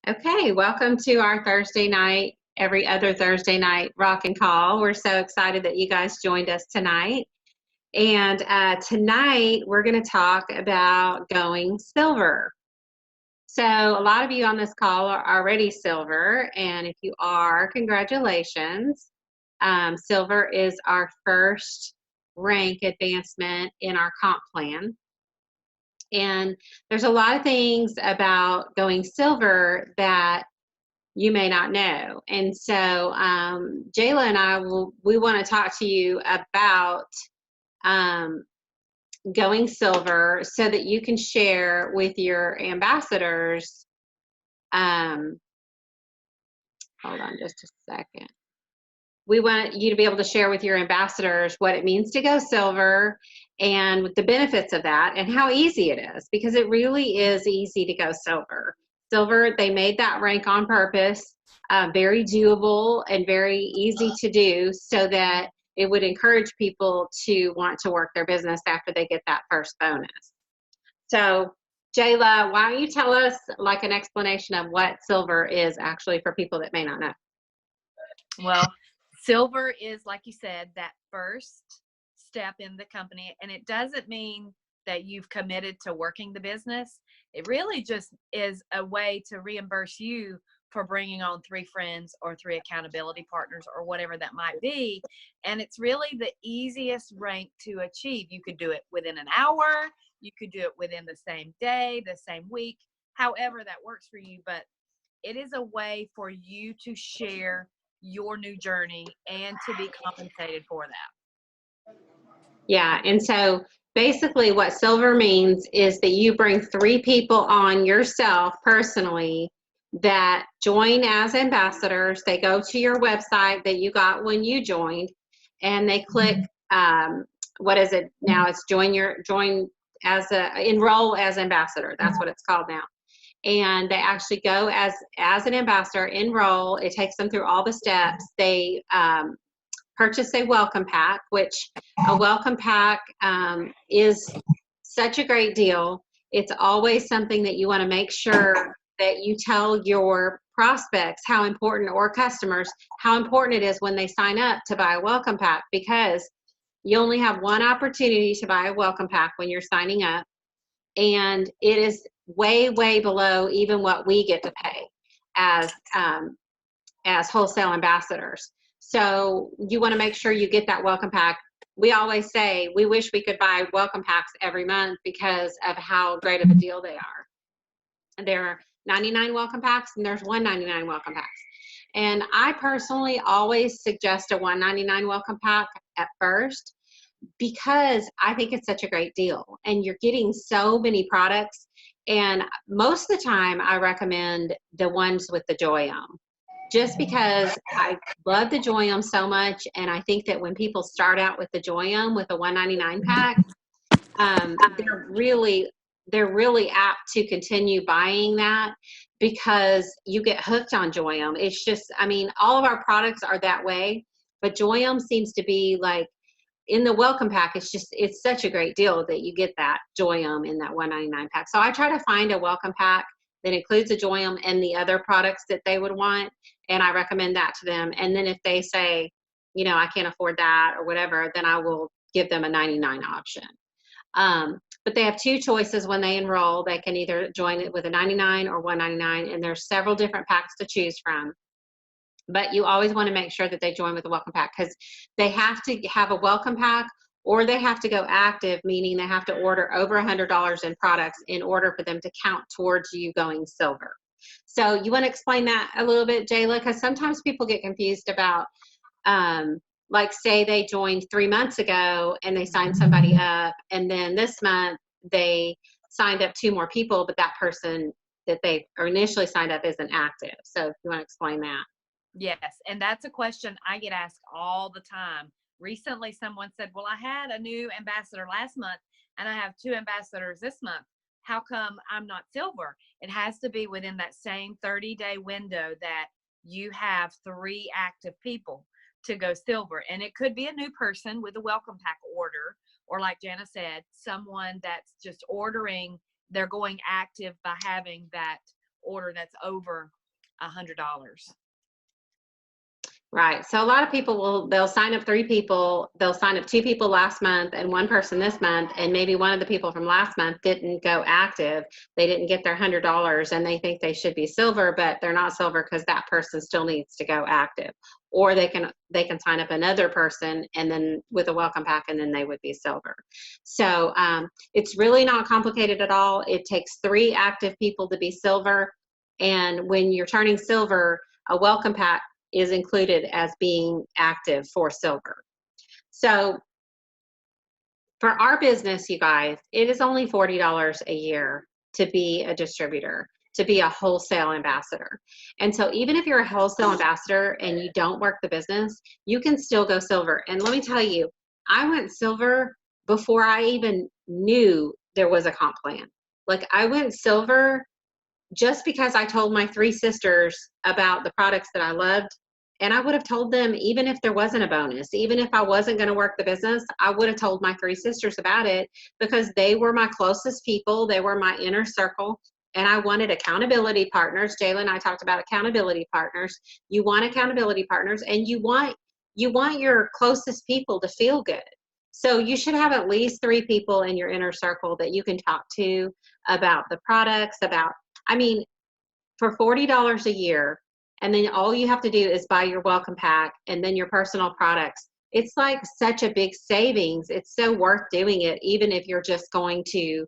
Okay, welcome to our Thursday night, every other Thursday night rock and call. We're so excited that you guys joined us tonight. And tonight we're going to talk about going silver. So a lot of you on this call are already silver, and if you are, congratulations. Silver is our first rank advancement in our comp plan. And there's a lot of things about going silver that you may not know. And so Jayla and we want to talk to you about um, going silver so that you can share with your ambassadors. Um, hold on just a second. We want you to be able to share with your ambassadors what it means to go silver and the benefits of that and how easy it is, because it really is easy to go silver. Silver, they made that rank on purpose, very doable and very easy to do so that it would encourage people to want to work their business after they get that first bonus. So, Jayla, why don't you tell us like an explanation of what silver is actually for people that may not know? Well, silver is, like you said, that first step in the company. And it doesn't mean that you've committed to working the business. It really just is a way to reimburse you for bringing on 3 friends or 3 accountability partners or whatever that might be. And it's really the easiest rank to achieve. You could do it within an hour. You could do it within the same day, the same week, however that works for you. But it is a way for you to share your new journey and to be compensated for that. Yeah, and so basically what silver means is that you bring 3 people on yourself personally that join as ambassadors. They go to your website that you got when you joined, and they click, what is it now? It's enroll as ambassador. That's what it's called now. And they actually go as an ambassador, enroll. It takes them through all the steps. They purchase a welcome pack, which a welcome pack is such a great deal. It's always something that you want to make sure that you tell your prospects how important, or customers, how important it is when they sign up to buy a welcome pack, because you only have one opportunity to buy a welcome pack when you're signing up, and it is way, way below even what we get to pay as wholesale ambassadors. So you want to make sure you get that welcome pack. We always say we wish we could buy welcome packs every month because of how great of a deal they are. There are 99 welcome packs and there's 199 welcome packs. And I personally always suggest a 199 welcome pack at first because I think it's such a great deal and you're getting so many products. And most of the time I recommend the ones with the Joy-O, just because I love the Joy-O so much. And I think that when people start out with the Joy-O with a 199 pack, they're really apt to continue buying that because you get hooked on Joy-O. It's just, I mean, all of our products are that way, but Joy-O seems to be like in the welcome pack. It's such a great deal that you get that Joy-O in that 199 pack. So I try to find a welcome pack that includes a Joy-O and the other products that they would want, and I recommend that to them. And then if they say, you know, I can't afford that or whatever, then I will give them a 99 option. But they have 2 choices when they enroll. They can either join it with a 99 or 199, and there's several different packs to choose from. But you always want to make sure that they join with a welcome pack, because they have to have a welcome pack or they have to go active, meaning they have to order over $100 in products in order for them to count towards you going silver. So you want to explain that a little bit, Jayla, because sometimes people get confused about, like say they joined 3 months ago and they signed somebody up, and then this month they signed up 2 more people, but that person that they initially signed up isn't active. So if you want to explain that. Yes. And that's a question I get asked all the time. Recently, someone said, well, I had a new ambassador last month and I have 2 ambassadors this month. How come I'm not silver? It has to be within that same 30-day window that you have 3 active people to go silver. And it could be a new person with a welcome pack order, or like Jana said, someone that's just ordering, they're going active by having that order that's over $100. Right. So a lot of people they'll sign up 3 people, they'll sign up 2 people last month and 1 person this month, and maybe one of the people from last month didn't go active. They didn't get their $100 and they think they should be silver, but they're not silver because that person still needs to go active. Or they can sign up another person and then with a welcome pack, and then they would be silver. So it's really not complicated at all. It takes 3 active people to be silver. And when you're turning silver, a welcome pack is included as being active for silver. So for our business, you guys, it is only $40 a year to be a distributor, to be a wholesale ambassador. And so even if you're a wholesale ambassador and you don't work the business, you can still go silver. And let me tell you, I went silver before I even knew there was a comp plan. Like, I went silver just because I told my 3 sisters about the products that I loved. And I would have told them even if there wasn't a bonus, even if I wasn't going to work the business, I would have told my 3 sisters about it because they were my closest people. They were my inner circle. And I wanted accountability partners. Jayla and I talked about accountability partners. You want accountability partners, and you want your closest people to feel good. So you should have at least 3 people in your inner circle that you can talk to about the products, for $40 a year, and then all you have to do is buy your welcome pack and then your personal products. It's like such a big savings. It's so worth doing it, even if you're just going to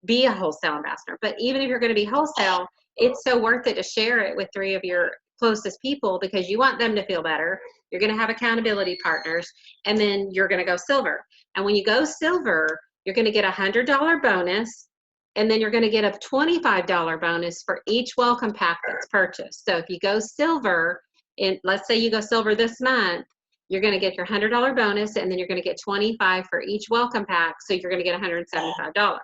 be a wholesale ambassador. But even if you're going to be wholesale, it's so worth it to share it with 3 of your closest people because you want them to feel better. You're going to have accountability partners, and then you're going to go silver. And when you go silver, you're going to get a $100 bonus, and then you're going to get a $25 bonus for each welcome pack that's purchased. So if you go silver, let's say you go silver this month, you're going to get your $100 bonus, and then you're going to get $25 for each welcome pack. So you're going to get $175.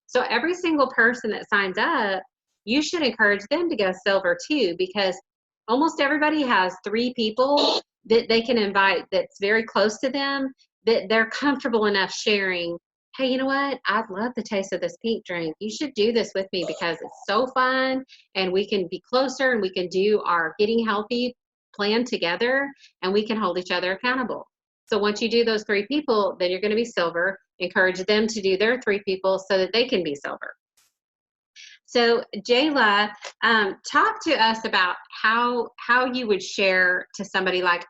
So every single person that signs up, you should encourage them to go silver too, because almost everybody has 3 people that they can invite that's very close to them, that they're comfortable enough sharing, hey, you know what? I love the taste of this pink drink. You should do this with me because it's so fun, and we can be closer, and we can do our getting healthy plan together, and we can hold each other accountable. So once you do those 3 people, then you're going to be silver. Encourage them to do their 3 people so that they can be silver. So Jayla, talk to us about how you would share to somebody like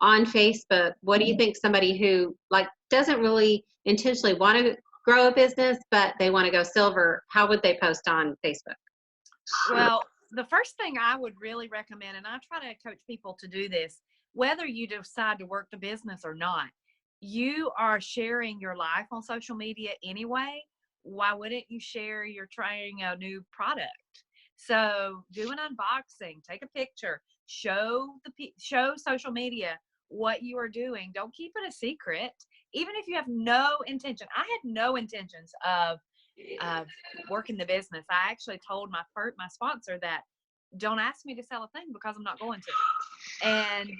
on Facebook. What do you think somebody who like doesn't really intentionally want to grow a business, but they want to go silver, how would they post on Facebook? Well, the first thing I would really recommend, and I try to coach people to do this, whether you decide to work the business or not, you are sharing your life on social media anyway. Why wouldn't you share you're trying a new product? So do an unboxing, take a picture, show social media what you are doing. Don't keep it a secret. Even if you have no intention. I had no intentions of working the business. I actually told my sponsor that don't ask me to sell a thing because I'm not going to. And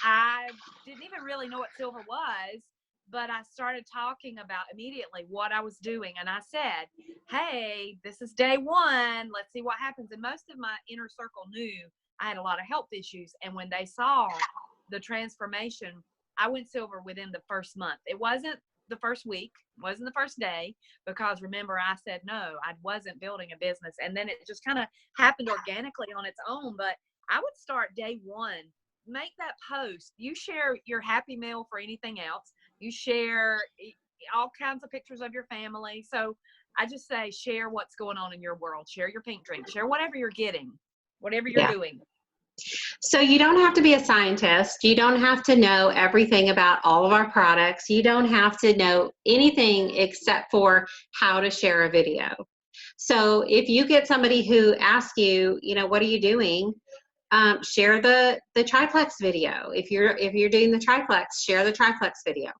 I didn't even really know what silver was, but I started talking about immediately what I was doing. And I said, hey, this is day 1. Let's see what happens. And most of my inner circle knew I had a lot of health issues. And when they saw the transformation, I went silver within the first month. It wasn't the first week, wasn't the first day, because remember I said no, I wasn't building a business, and then it just kind of happened organically on its own. But I would start day 1, make that post, you share your happy meal for anything else, you share all kinds of pictures of your family. So I just say share what's going on in your world, share your pink drink, share whatever you're getting, whatever you're doing. So you don't have to be a scientist. You don't have to know everything about all of our products. You don't have to know anything except for how to share a video. So if you get somebody who asks you, what are you doing? Share the triplex video. If you're doing the triplex, share the triplex video.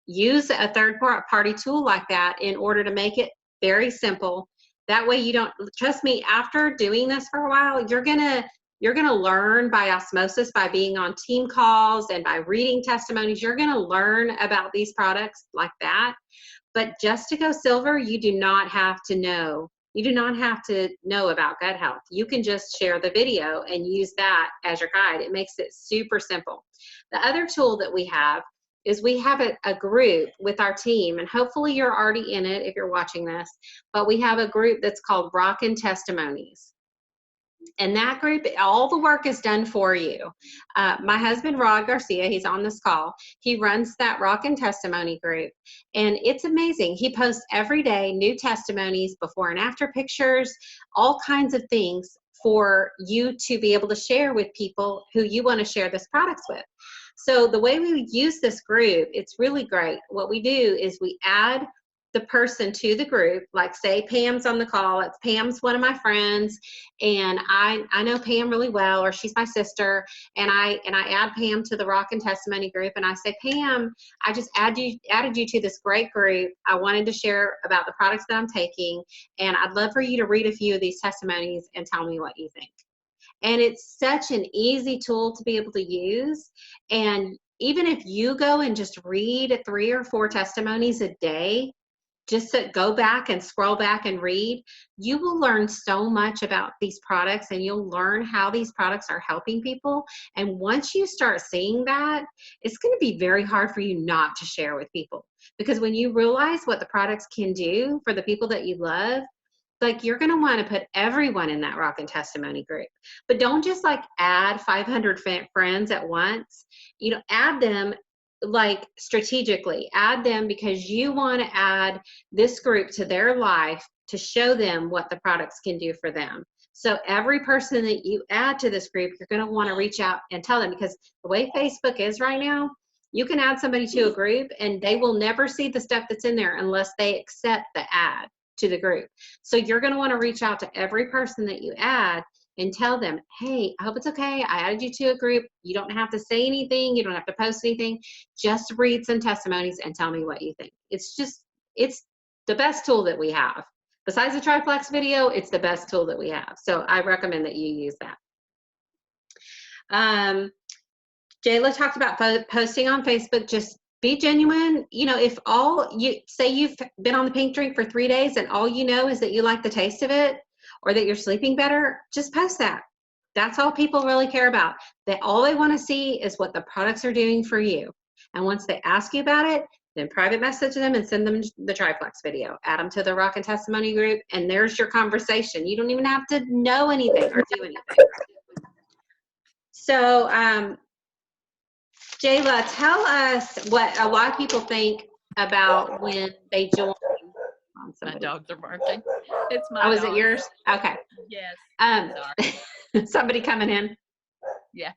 Use a third-party tool like that in order to make it very simple. That way you don't, trust me, after doing this for a while, you're gonna learn by osmosis, by being on team calls and by reading testimonies. You're gonna learn about these products like that. But just to go silver, you do not have to know. You do not have to know about gut health. You can just share the video and use that as your guide. It makes it super simple. The other tool that we have is we have a group with our team, and hopefully you're already in it if you're watching this, but we have a group that's called Rockin' Testimonies. And that group, all the work is done for you. My husband, Rod Garcia, he's on this call. He runs that Rockin' Testimony group, and it's amazing. He posts every day new testimonies, before and after pictures, all kinds of things for you to be able to share with people who you want to share this products with. So the way we use this group, it's really great. What we do is we add the person to the group, like say Pam's on the call. It's Pam's one of my friends, and I know Pam really well, or she's my sister, and I add Pam to the Rockin' Testimony group, and I say, Pam, I just added you to this great group. I wanted to share about the products that I'm taking, and I'd love for you to read a few of these testimonies and tell me what you think. And it's such an easy tool to be able to use. And even if you go and just read 3 or 4 testimonies a day, just to go back and scroll back and read, you will learn so much about these products, and you'll learn how these products are helping people. And once you start seeing that, it's going to be very hard for you not to share with people, because when you realize what the products can do for the people that you love, like, you're going to want to put everyone in that Rockin' Testimony group. But don't just like add 500 friends at once. You know, add them like strategically. Add them because you want to add this group to their life to show them what the products can do for them. So every person that you add to this group, you're going to want to reach out and tell them, because the way Facebook is right now, you can add somebody to a group and they will never see the stuff that's in there unless they accept the ad to the group. So you're going to want to reach out to every person that you add and tell them, hey, I hope it's okay. I added you to a group. You don't have to say anything. You don't have to post anything. Just read some testimonies and tell me what you think. It's the best tool that we have. Besides the triplex video, it's the best tool that we have. So I recommend that you use that. Jayla talked about posting on Facebook. Just be genuine. You know, if all you say, you've been on the pink drink for 3 days and all you know is that you like the taste of it, or that you're sleeping better, just post that. That's all people really care about. All they want to see is what the products are doing for you. And once they ask you about it, then private message them and send them the triplex video. Add them to the Rockin' Testimony group, and there's your conversation. You don't even have to know anything or do anything. So, Jayla, tell us what a lot of people think about when they join. My dogs are barking. It's my is it yours? Okay. Yes. Sorry. Somebody coming in? Yeah.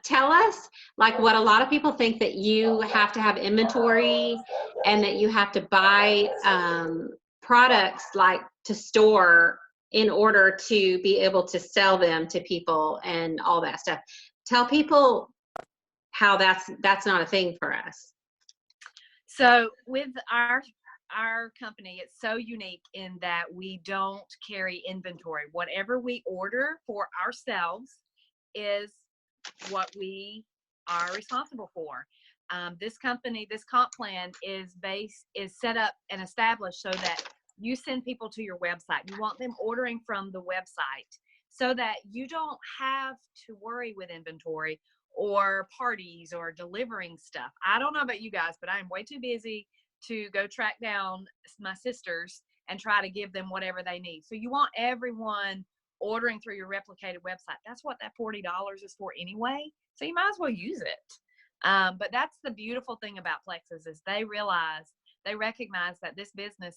Tell us, like, what a lot of people think, that you have to have inventory and that you have to buy products like to store in order to be able to sell them to people and all that stuff. Tell people how that's not a thing for us. So with our company, it's so unique in that we don't carry inventory. Whatever we order for ourselves is what we are responsible for. This company, this comp plan is set up and established so that you send people to your website. You want them ordering from the website so that you don't have to worry with inventory or parties or delivering stuff. I don't know about you guys, but I'm way too busy to go track down my sisters and try to give them whatever they need. So you want everyone ordering through your replicated website. That's what that $40 is for anyway. So you might as well use it. But that's the beautiful thing about Plexus, is they recognize that this business,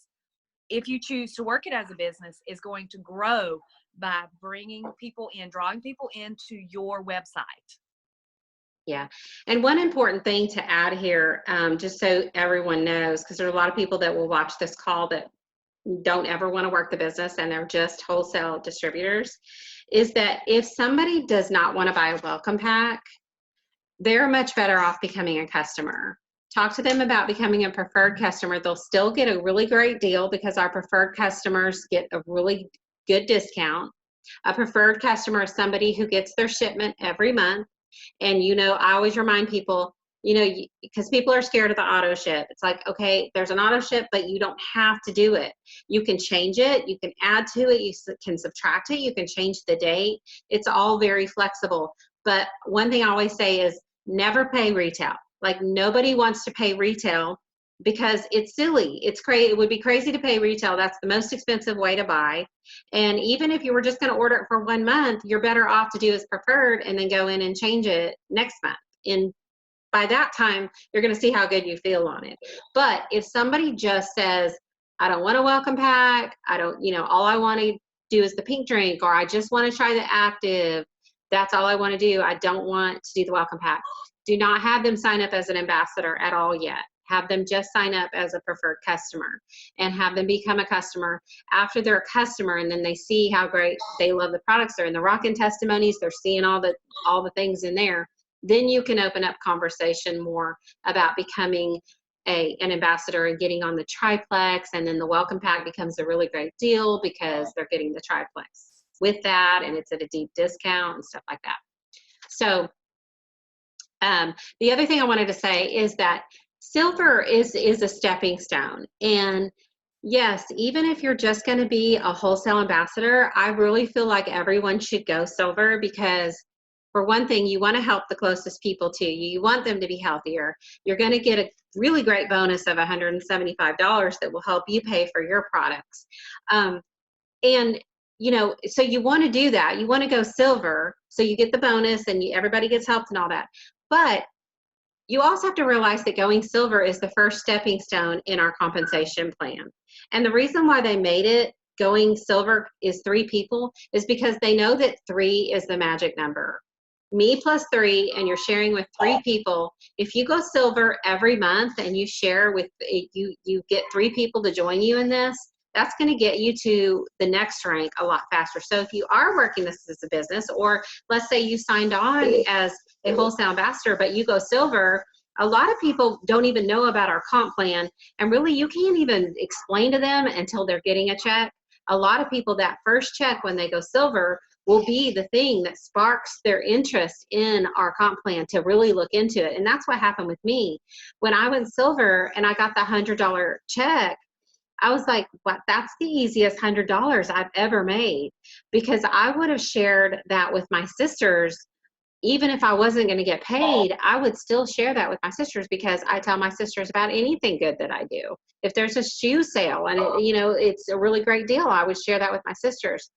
if you choose to work it as a business, is going to grow by bringing people in, drawing people into your website. Yeah. And one important thing to add here, just so everyone knows, because there are a lot of people that will watch this call that don't ever want to work the business and they're just wholesale distributors, is that if somebody does not want to buy a welcome pack, they're much better off becoming a customer. Talk to them about becoming a preferred customer. They'll still get a really great deal because our preferred customers get a really good discount. A preferred customer is somebody who gets their shipment every month. And, you know, I always remind people, you know, because people are scared of the auto ship. It's like, okay, there's an auto ship, but you don't have to do it. You can change it. You can add to it. You can subtract it. You can change the date. It's all very flexible. But one thing I always say is never pay retail. Like, nobody wants to pay retail because it's silly. It's crazy. It would be crazy to pay retail. That's the most expensive way to buy. And even if you were just going to order it for 1 month, you're better off to do as preferred and then go in and change it next month. In by that time, you're going to see how good you feel on it. But if somebody just says, I don't want a welcome pack, I don't, you know, all I want to do is the pink drink, or I just want to try the active, that's all I want to do, I don't want to do the welcome pack, do not have them sign up as an ambassador at all yet. Have them just sign up as a preferred customer and have them become a customer. After they're a customer and then they see how great they love the products, they're in the rockin' testimonies, they're seeing all the things in there, then you can open up conversation more about becoming an ambassador and getting on the triplex. And then the welcome pack becomes a really great deal because they're getting the triplex with that, and it's at a deep discount and stuff like that. So the other thing I wanted to say is that silver is a stepping stone. And yes, even if you're just going to be a wholesale ambassador, I really feel like everyone should go silver because, for one thing, you want to help the closest people to you. You want them to be healthier. You're going to get a really great bonus of $175 that will help you pay for your products. And, you know, so you want to do that. You want to go silver so you get the bonus and everybody gets helped and all that. But you also have to realize that going silver is the first stepping stone in our compensation plan. And the reason why they made it going silver is 3 people is because they know that 3 is the magic number. Me plus 3, and you're sharing with 3 people. If you go silver every month and you share with, you get 3 people to join you in this, that's going to get you to the next rank a lot faster. So if you are working this as a business, or let's say you signed on as a wholesale ambassador, but you go silver, a lot of people don't even know about our comp plan. And really, you can't even explain to them until they're getting a check. A lot of people, that first check when they go silver will be the thing that sparks their interest in our comp plan to really look into it. And that's what happened with me. When I went silver and I got the $100 check, I was like, what? That's the easiest $100 I've ever made, because I would have shared that with my sisters. Even if I wasn't going to get paid, I would still share that with my sisters, because I tell my sisters about anything good that I do. If there's a shoe sale and it's a really great deal, I would share that with my sisters.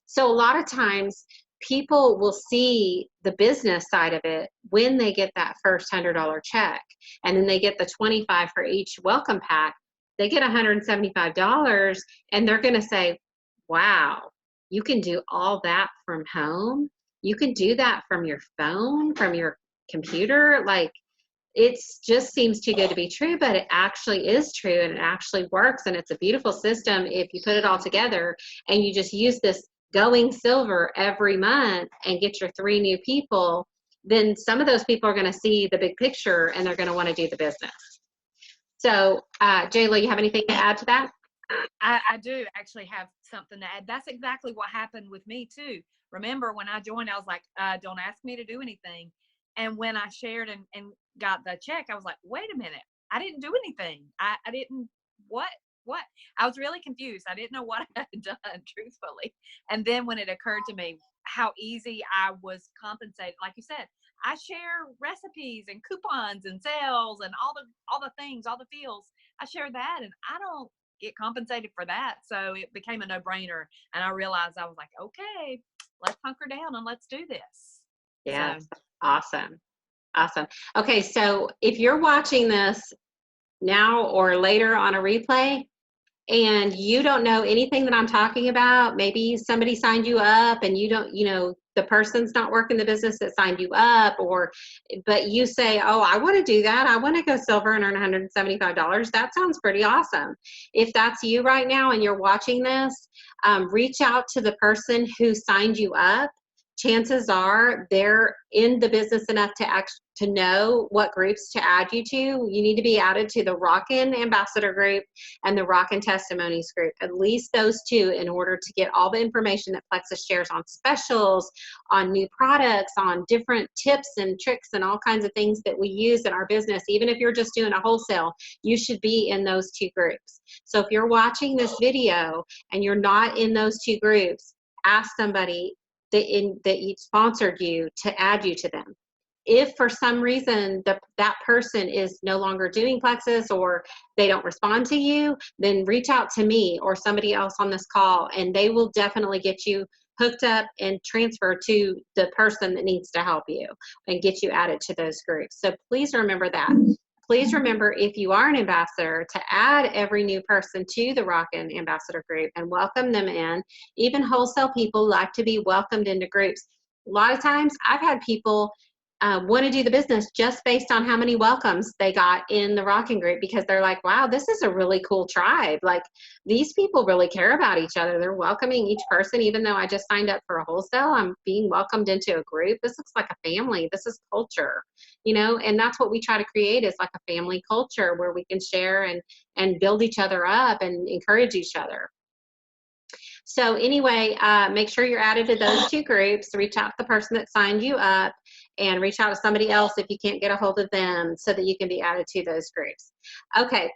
So a lot of times people will see the business side of it when they get that first $100 check, and then they get the 25 for each welcome pack. They get $175, and they're going to say, wow, you can do all that from home. You can do that from your phone, from your computer. Like, it just seems too good to be true, but it actually is true, and it actually works, and it's a beautiful system if you put it all together and you just use this going silver every month and get your 3 new people. Then some of those people are going to see the big picture and they're going to want to do the business. So, Jayla, you have anything to add to that? I do actually have something to add. That's exactly what happened with me too. Remember, when I joined, I was like, don't ask me to do anything. And when I shared and got the check, I was like, wait a minute, I didn't do anything. I didn't, what? I was really confused. I didn't know what I had done, truthfully. And then when it occurred to me how easy I was compensated, like you said, I share recipes and coupons and sales and all the things, all the feels. I share that, and I don't get compensated for that. So it became a no-brainer. And I realized, I was like, okay, let's hunker down and let's do this. Yeah. So. Awesome. Okay. So if you're watching this now or later on a replay and you don't know anything that I'm talking about, maybe somebody signed you up and you don't, the person's not working the business that signed you up, but you say, oh, I want to do that. I want to go silver and earn $175. That sounds pretty awesome. If that's you right now and you're watching this, reach out to the person who signed you up chances are they're in the business enough to know what groups to add you to. You need to be added to the Rockin' Ambassador group and the Rockin' Testimonies group, at least those two, in order to get all the information that Plexus shares on specials, on new products, on different tips and tricks and all kinds of things that we use in our business. Even if you're just doing a wholesale, you should be in those two groups. So if you're watching this video and you're not in those two groups, ask somebody that sponsored you to add you to them. If for some reason that person is no longer doing Plexus or they don't respond to you, then reach out to me or somebody else on this call, and they will definitely get you hooked up and transferred to the person that needs to help you and get you added to those groups. So please remember that. Please remember, if you are an ambassador, to add every new person to the Rockin' Ambassador group and welcome them in. Even wholesale people like to be welcomed into groups. A lot of times I've had people want to do the business just based on how many welcomes they got in the Rockin' group, because they're like, wow, this is a really cool tribe. Like, these people really care about each other. They're welcoming each person. Even though I just signed up for a wholesale, I'm being welcomed into a group. This looks like a family. This is culture, you know, and that's what we try to create, is like a family culture where we can share and build each other up and encourage each other. So anyway, make sure you're added to those two groups. Reach out to the person that signed you up, and reach out to somebody else if you can't get a hold of them, so that you can be added to those groups. Okay,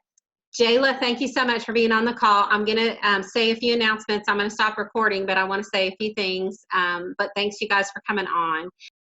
Jayla, thank you so much for being on the call. I'm going to say a few announcements. I'm going to stop recording, but I want to say a few things. But thanks, you guys, for coming on.